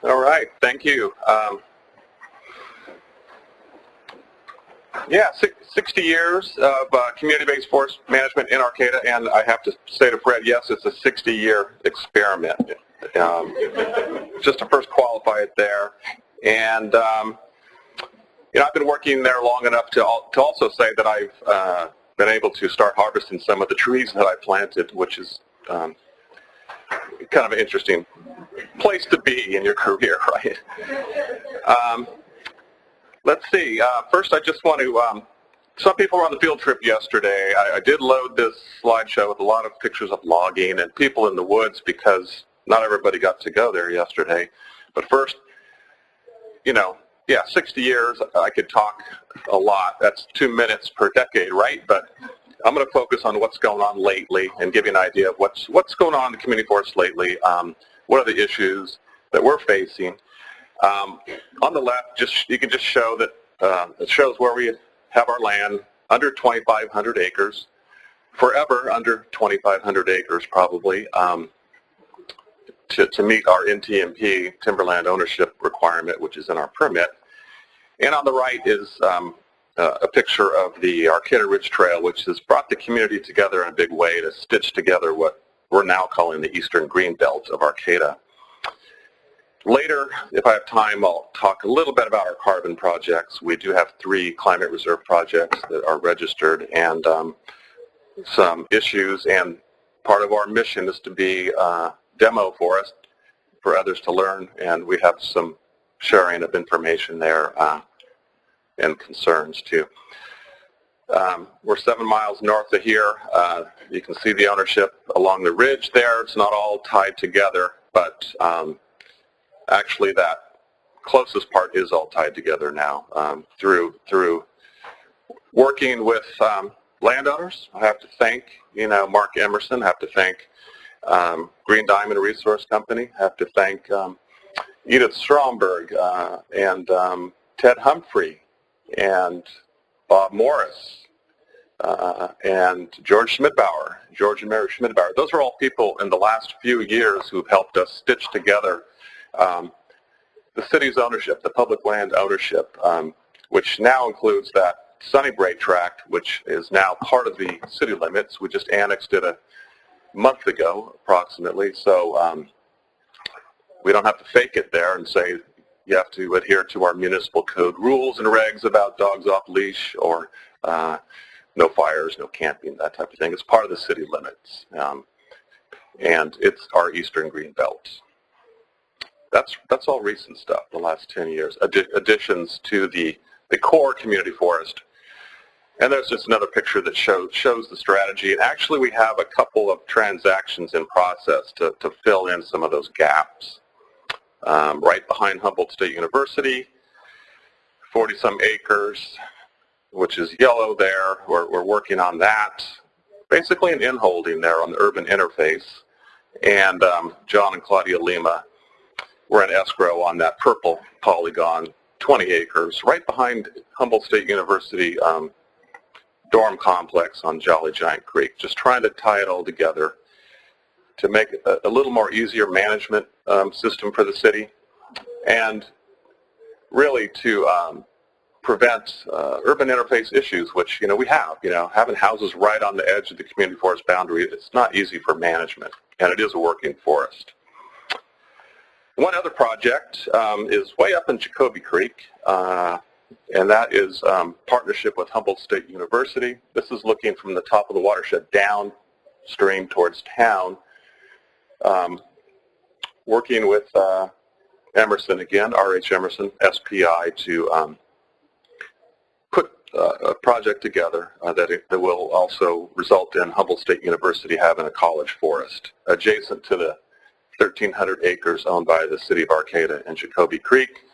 All right, thank you. Yeah, 60 years of community-based forest management in Arcata, and I have to say to Fred, yes, it's a 60-year experiment. Just to first qualify it there. And, you know, I've been working there long enough to also say that I've been able to start harvesting some of the trees that I planted, which is kind of an interesting place to be in your career, right? Let's see. First, I just want to, some people were on the field trip yesterday. I did load this slideshow with a lot of pictures of logging and people in the woods because not everybody got to go there yesterday. But first, you know, yeah, 60 years, I could talk a lot. That's 2 minutes per decade, right? But I'm going to focus on what's going on lately and give you an idea of what's going on in the community forest lately. What are the issues that we're facing? On the left, you can just show that it shows where we have our land under 2,500 acres, forever under 2,500 acres probably, to meet our NTMP, timberland ownership requirement, which is in our permit. And on the right is a picture of the Arcata Ridge Trail, which has brought the community together in a big way to stitch together what we're now calling the Eastern Green Belt of Arcata. Later, if I have time, I'll talk a little bit about our carbon projects. We do have 3 climate reserve projects that are registered and some issues, and part of our mission is to be a demo forest for others to learn, and we have some sharing of information there and concerns too. We're 7 miles north of here. You can see the ownership along the ridge there. It's not all tied together, but actually that closest part is all tied together now through working with landowners. I have to thank, you know, Mark Emerson. I have to thank Green Diamond Resource Company. I have to thank Edith Stromberg and Ted Humphrey and Bob Morris and George and Mary Schmidbauer. Those are all people in the last few years who've helped us stitch together the city's ownership, the public land ownership, which now includes that Sunnybrae tract, which is now part of the city limits. We just annexed it a month ago, approximately, so we don't have to fake it there and say you have to adhere to our municipal code rules and regs about dogs off leash or no fires, no camping, that type of thing. It's part of the city limits, and it's our Eastern Green Belt. That's all recent stuff, the last 10 years, additions to the core community forest. And there's just another picture that shows the strategy. And actually, we have a couple of transactions in process to fill in some of those gaps. Right behind Humboldt State University, 40-some acres, which is yellow there. We're working on that. Basically an in-holding there on the urban interface. And John and Claudia Lima, we're in escrow on that purple polygon, 20 acres, right behind Humboldt State University dorm complex on Jolly Giant Creek, just trying to tie it all together to make it a little more easier management system for the city, and really to prevent urban interface issues, which, you know, we have. You know, having houses right on the edge of the community forest boundary, it's not easy for management, and it is a working forest. One other project is way up in Jacoby Creek, and that is partnership with Humboldt State University. This is looking from the top of the watershed downstream towards town, working with Emerson again, R.H. Emerson, SPI, to put a project together that will also result in Humboldt State University having a college forest adjacent to the 1,300 acres owned by the city of Arcata and Jacoby Creek,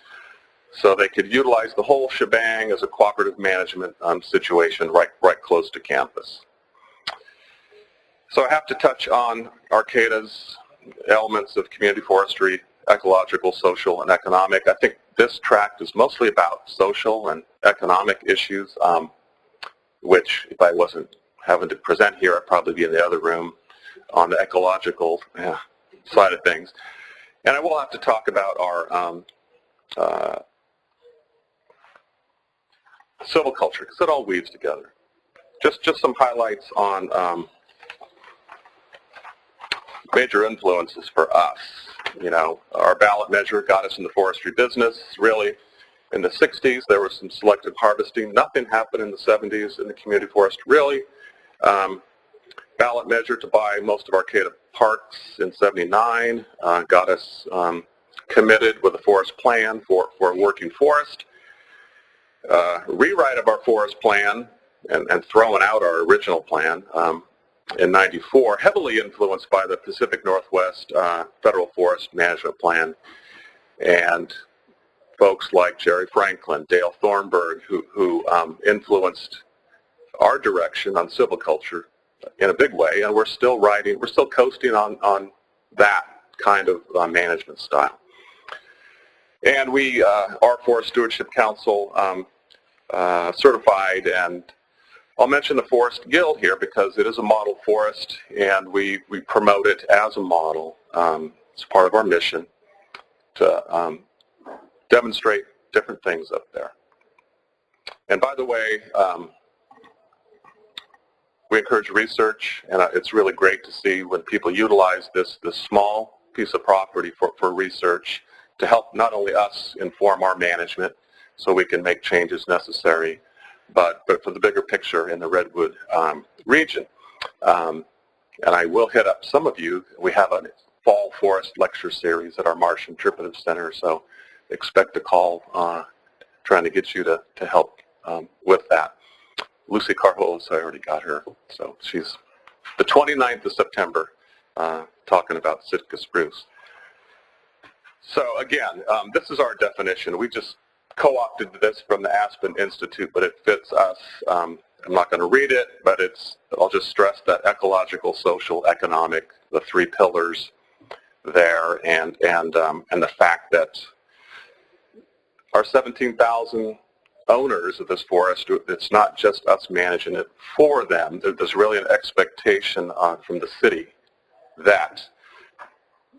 so they could utilize the whole shebang as a cooperative management situation right close to campus. So I have to touch on Arcata's elements of community forestry, ecological, social, and economic. I think this tract is mostly about social and economic issues, which if I wasn't having to present here, I'd probably be in the other room on the ecological side of things. And I will have to talk about our silviculture, because it all weaves together. Just some highlights on major influences for us. You know, our ballot measure got us in the forestry business, really. In the 60s, there was some selective harvesting. Nothing happened in the 70s in the community forest, really. Ballot measure to buy most of Arcata parks in 79 got us committed with a forest plan for a working forest. Rewrite of our forest plan and throwing out our original plan in 94, heavily influenced by the Pacific Northwest Federal Forest Management Plan, and folks like Jerry Franklin, Dale Thornburg, who influenced our direction on silviculture in a big way, and we're still coasting on that kind of management style. And we, our Forest Stewardship Council, certified, and I'll mention the Forest Guild here because it is a model forest, and we promote it as a model. It's part of our mission to demonstrate different things up there. And by the way, we encourage research, and it's really great to see when people utilize this small piece of property for research to help not only us inform our management so we can make changes necessary, but for the bigger picture in the Redwood region. And I will hit up some of you. We have a fall forest lecture series at our Marsh Interpretive Center, so expect a call trying to get you to help with that. Lucy Carholis, I already got her, so she's the 29th of September talking about Sitka spruce. So again, this is our definition. We just co-opted this from the Aspen Institute, but it fits us. I'm not going to read it, but I'll just stress that ecological, social, economic, the three pillars there, and the fact that our 17,000 owners of this forest, it's not just us managing it for them. There's really an expectation from the city that,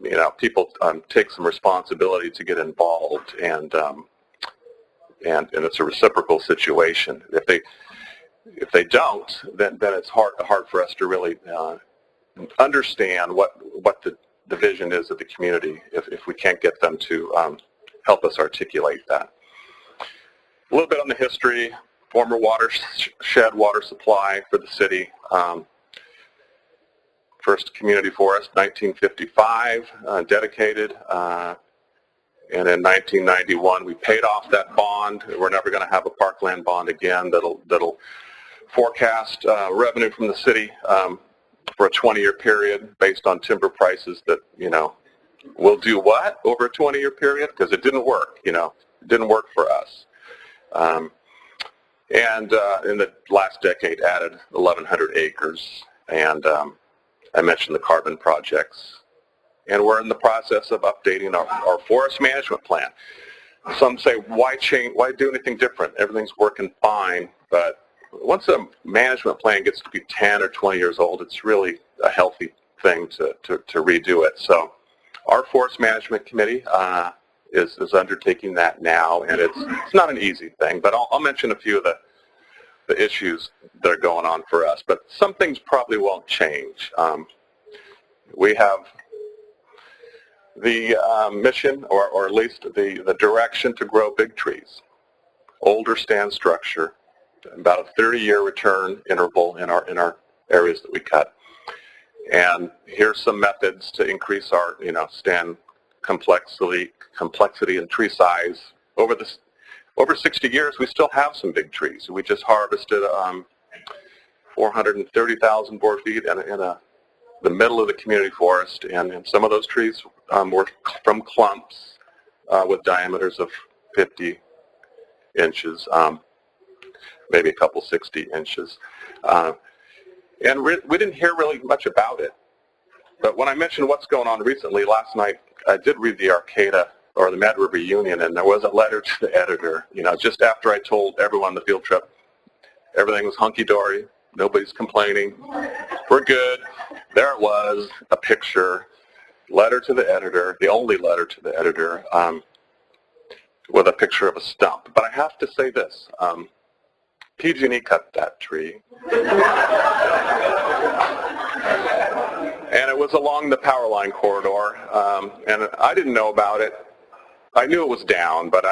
you know, people take some responsibility to get involved, and it's a reciprocal situation. If they don't, then it's hard for us to really understand what the vision is of the community if we can't get them to help us articulate that. A little bit on the history, former watershed water supply for the city. First community forest, 1955, dedicated. And in 1991, we paid off that bond. We're never going to have a parkland bond again that'll forecast revenue from the city for a 20-year period based on timber prices that, you know, will do what over a 20-year period? Because it didn't work, you know. It didn't work for us. And in the last decade added 1,100 acres, and I mentioned the carbon projects, and we're in the process of updating our forest management plan. Some say, why change? Why do anything different? Everything's working fine, but once a management plan gets to be 10 or 20 years old, it's really a healthy thing to redo it. So our forest management committee is undertaking that now, and it's not an easy thing, but I'll mention a few of the issues that are going on for us, but some things probably won't change. We have the mission, or at least the direction to grow big trees, older stand structure, about a 30-year return interval in our areas that we cut. And here's some methods to increase our, you know, stand complexity and tree size. Over 60 years, we still have some big trees. We just harvested 430,000 board feet in the middle of the community forest, and some of those trees were from clumps with diameters of 50 inches, maybe a couple 60 inches. And we didn't hear really much about it. But when I mentioned what's going on recently, last night I did read the Arcata, or the Mad River Union, and there was a letter to the editor, you know, just after I told everyone on the field trip everything was hunky-dory, nobody's complaining, we're good. There it was, a picture, letter to the editor, the only letter to the editor, with a picture of a stump. But I have to say this, PG&E cut that tree. And it was along the power line corridor, and I didn't know about it. I knew it was down, but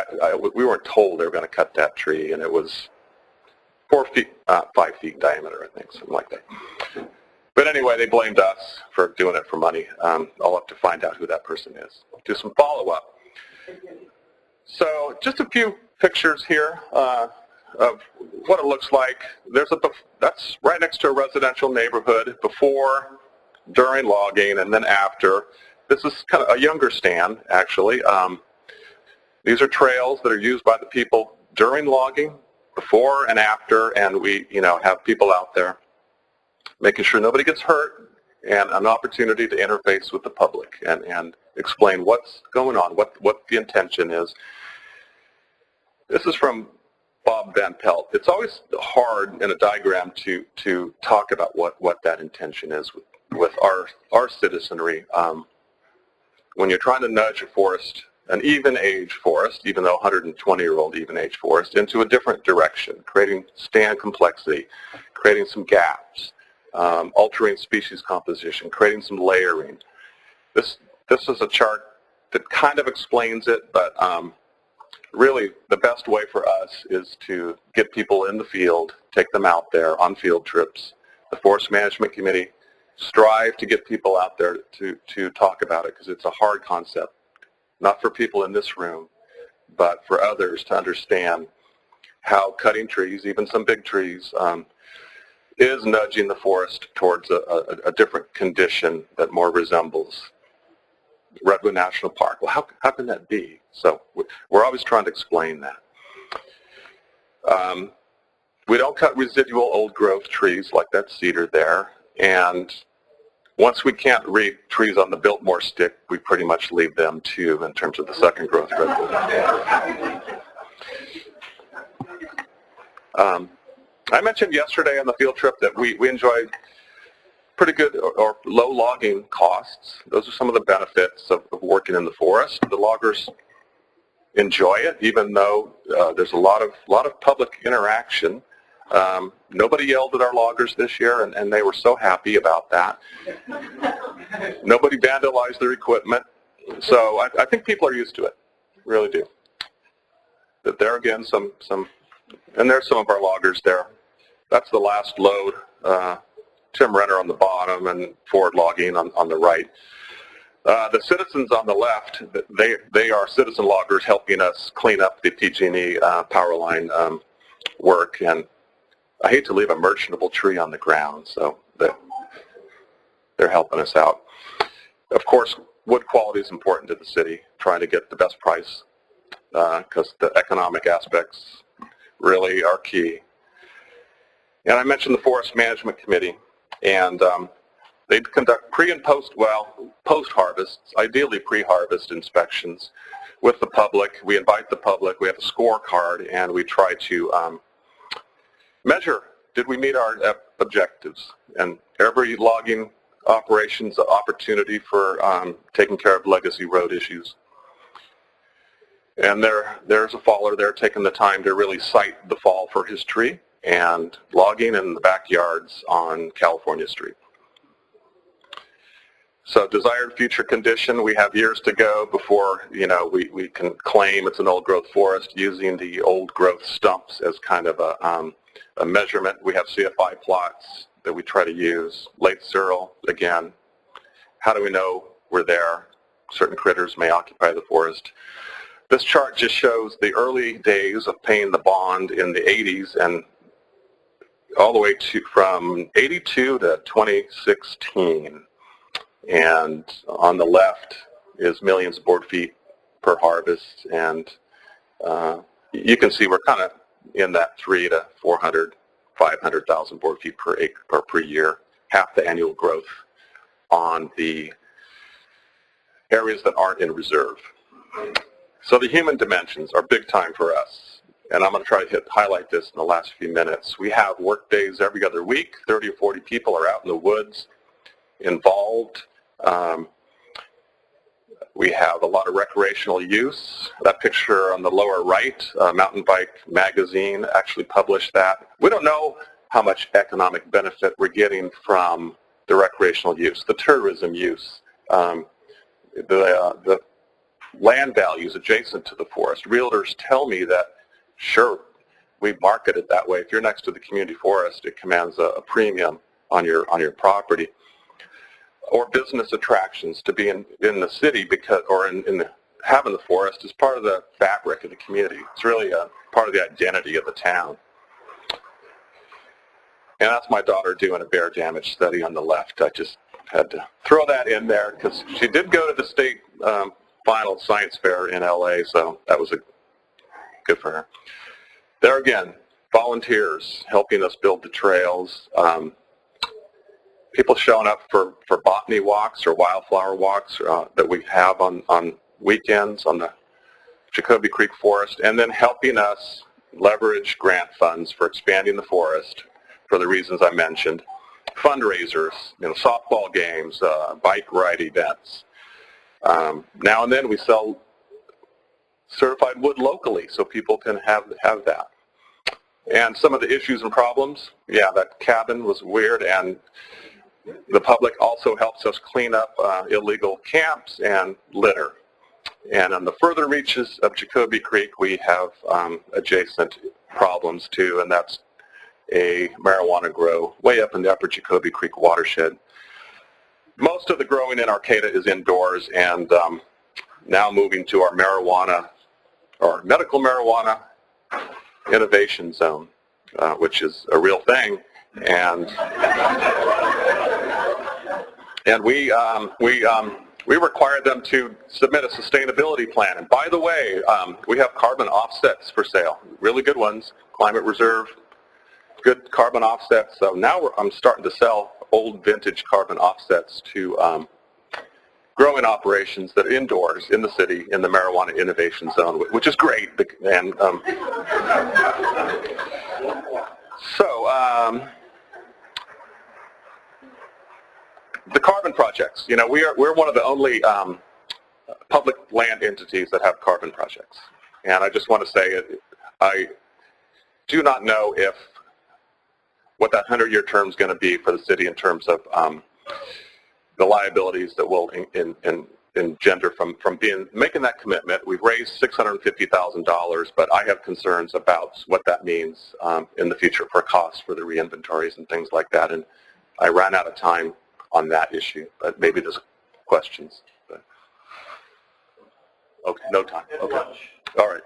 we weren't told they were going to cut that tree, and it was 5 feet in diameter, I think, something like that. But anyway, they blamed us for doing it for money. I'll have to find out who that person is. Do some follow-up. So just a few pictures here of what it looks like. That's right next to a residential neighborhood before, during logging, and then after. This is kind of a younger stand, actually. These are trails that are used by the people during logging, before and after, and we, have people out there making sure nobody gets hurt, and an opportunity to interface with the public and explain what's going on, what the intention is. This is from Bob Van Pelt. It's always hard in a diagram to talk about what that intention is with our citizenry. When you're trying to nudge a forest, an even-age forest, even though 120-year-old even-age forest, into a different direction, creating stand complexity, creating some gaps, altering species composition, creating some layering. This is a chart that kind of explains it, but really the best way for us is to get people in the field, take them out there on field trips. The Forest Management Committee strive to get people out there to talk about it, because it's a hard concept, not for people in this room, but for others to understand how cutting trees, even some big trees, is nudging the forest towards a different condition that more resembles Redwood National Park. Well, how can that be? So we're always trying to explain that. We don't cut residual old growth trees like that cedar there, and once we can't read trees on the Biltmore stick, we pretty much leave them too in terms of the second growth redwood. I mentioned yesterday on the field trip that we enjoyed pretty good or low logging costs. Those are some of the benefits of working in the forest. The loggers enjoy it, even though there's a lot of public interaction. Nobody yelled at our loggers this year, and they were so happy about that. Nobody vandalized their equipment. So I think people are used to it, really do. But there again, and there's some of our loggers there. That's the last load. Tim Renner on the bottom and Ford Logging on the right. The citizens on the left, they are citizen loggers helping us clean up the PG&E power line work, and I hate to leave a merchantable tree on the ground, so they're helping us out. Of course, wood quality is important to the city, trying to get the best price, because the economic aspects really are key. And I mentioned the Forest Management Committee, and they conduct pre- and post-harvests, ideally pre-harvest inspections with the public. We invite the public, we have a scorecard, and we try to measure, did we meet our objectives? And every logging operation's an opportunity for taking care of legacy road issues. And there's a faller there taking the time to really cite the fall for his tree, and logging in the backyards on California Street. So desired future condition, we have years to go before we can claim it's an old growth forest, using the old growth stumps as kind of a measurement. We have CFI plots that we try to use. Late Cyril, again, how do we know we're there? Certain critters may occupy the forest. This chart just shows the early days of paying the bond in the 80s and all the way from 82 to 2016. And on the left is millions of board feet per harvest, and you can see we're kind of in that 300 to 400, 500,000 board feet per acre per year, half the annual growth on the areas that aren't in reserve. So the human dimensions are big time for us, and I'm going to try to highlight this in the last few minutes. We have work days every other week. 30 or 40 people are out in the woods, involved. We have a lot of recreational use. That picture on the lower right, Mountain Bike Magazine actually published that. We don't know how much economic benefit we're getting from the recreational use, the tourism use, the land values adjacent to the forest. Realtors tell me that, sure, we market it that way. If you're next to the community forest, it commands a premium on your property. Or business attractions to be in the city because, or having the forest is part of the fabric of the community. It's really a part of the identity of the town. And that's my daughter doing a bear damage study on the left. I just had to throw that in there because she did go to the state final science fair in LA, so that was good for her. There again, volunteers helping us build the trails. People showing up for botany walks or wildflower walks that we have on weekends on the Jacoby Creek Forest, and then helping us leverage grant funds for expanding the forest for the reasons I mentioned. Fundraisers, softball games, bike ride events. Now and then we sell certified wood locally so people can have that. And some of the issues and problems, yeah, that cabin was weird, and the public also helps us clean up illegal camps and litter. And on the further reaches of Jacoby Creek, we have adjacent problems too, and that's a marijuana grow way up in the upper Jacoby Creek watershed. Most of the growing in Arcata is indoors, and now moving to our marijuana, or medical marijuana innovation zone, which is a real thing. And we require them to submit a sustainability plan. And by the way, we have carbon offsets for sale, really good ones, Climate Reserve, good carbon offsets. So now I'm starting to sell old vintage carbon offsets to growing operations that are indoors in the city in the marijuana innovation zone, which is great. And the carbon projects. We're one of the only public land entities that have carbon projects. And I just want to say, I do not know what that 100-year term is going to be for the city in terms of the liabilities that will engender from making that commitment. We've raised $650,000, but I have concerns about what that means in the future for costs for the reinventories and things like that. And I ran out of time on that issue, but maybe there's questions. But. Okay, no time. Okay. All right.